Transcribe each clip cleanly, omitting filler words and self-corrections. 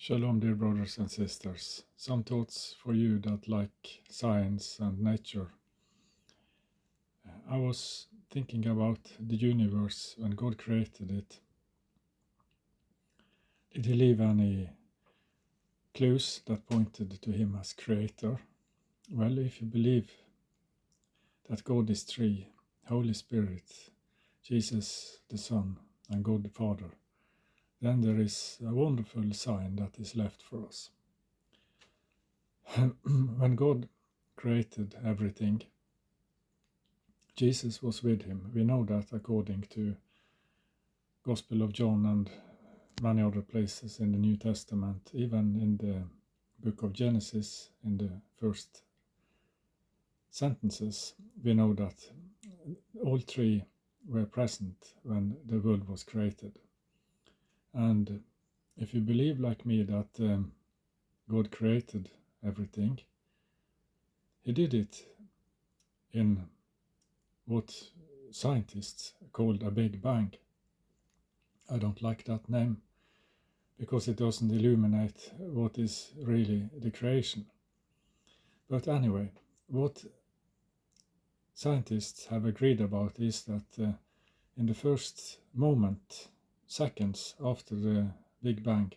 Shalom, dear brothers and sisters. Some thoughts for you that like science and nature. I was thinking about the universe when God created it. Did he leave any clues that pointed to him as creator? Well, if you believe that God is three, Holy Spirit, Jesus the Son, and God the Father, then there is a wonderful sign that is left for us. When God created everything, Jesus was with him. We know that according to Gospel of John and many other places in the New Testament, even in the book of Genesis, in the first sentences, we know that all three were present when the world was created. And if you believe like me that God created everything, he did it in what scientists called a Big Bang. I don't like that name because it doesn't illuminate what is really the creation. But anyway, what scientists have agreed about is that in the first moment, seconds after the Big Bang,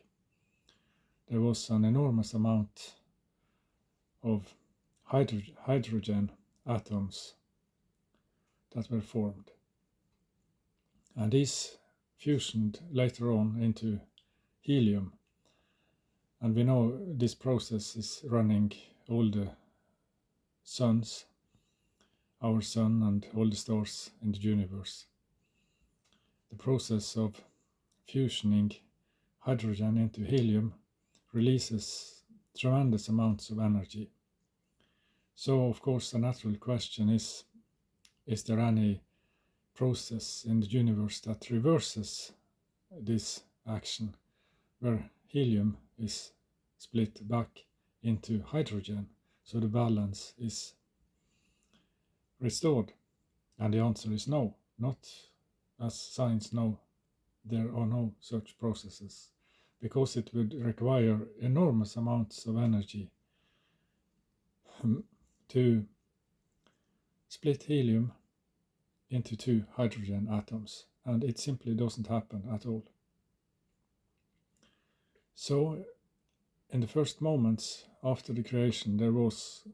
there was an enormous amount of hydrogen atoms that were formed. And these fusioned later on into helium. And we know this process is running all the suns, our sun and all the stars in the universe. The process of fusioning hydrogen into helium releases tremendous amounts of energy. So, of course, the natural question is there any process in the universe that reverses this action, where helium is split back into hydrogen, so the balance is restored? And the answer is no, not as science know. There are no such processes, because it would require enormous amounts of energy to split helium into two hydrogen atoms, and it simply doesn't happen at all. So, in the first moments after the creation, there was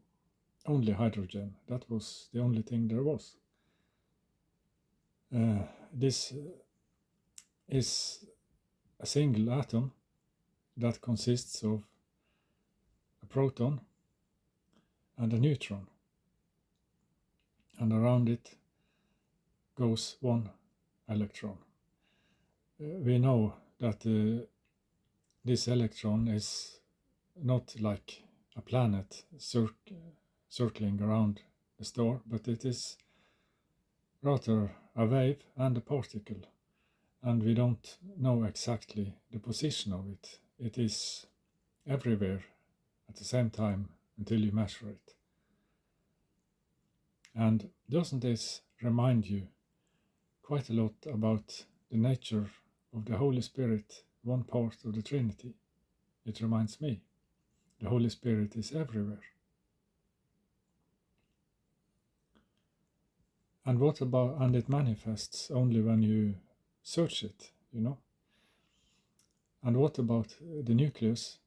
only hydrogen. That was the only thing there was. This is a single atom that consists of a proton and a neutron, and around it goes one electron. We know that this electron is not like a planet circling around a star, but it is rather a wave and a particle, and we don't know exactly the position of it. It is everywhere at the same time until you measure it. And doesn't this remind you quite a lot about the nature of the Holy Spirit, one part of the Trinity? It reminds me. The Holy Spirit is everywhere. And what about, and it manifests only when you search it, you know? And what about the nucleus,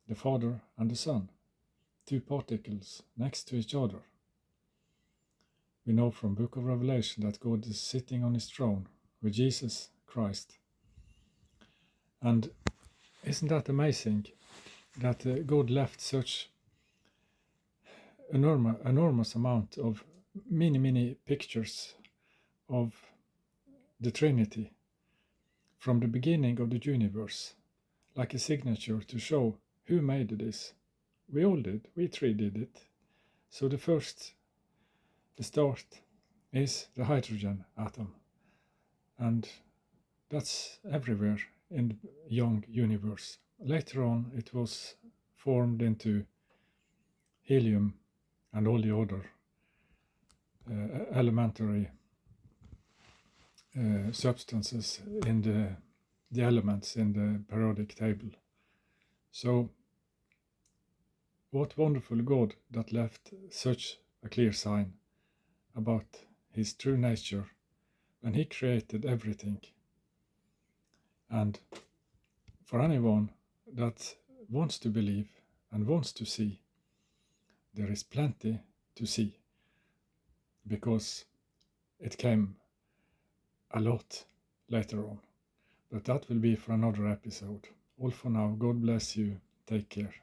the Father and the Son, two particles next to each other? We know from Book of Revelation that God is sitting on his throne with Jesus Christ. And isn't that amazing that God left such enormous amount of many pictures of the Trinity from the beginning of the universe, like a signature to show who made this. We all did, we three did it. So the start is the hydrogen atom, and that's everywhere in the young universe. Later on it was formed into helium and all the other elementary substances in the elements in the periodic table. So, what wonderful God that left such a clear sign about his true nature when he created everything. And for anyone that wants to believe and wants to see, there is plenty to see, because it came a lot later on. But that will be for another episode. All for now. God bless you. Take care.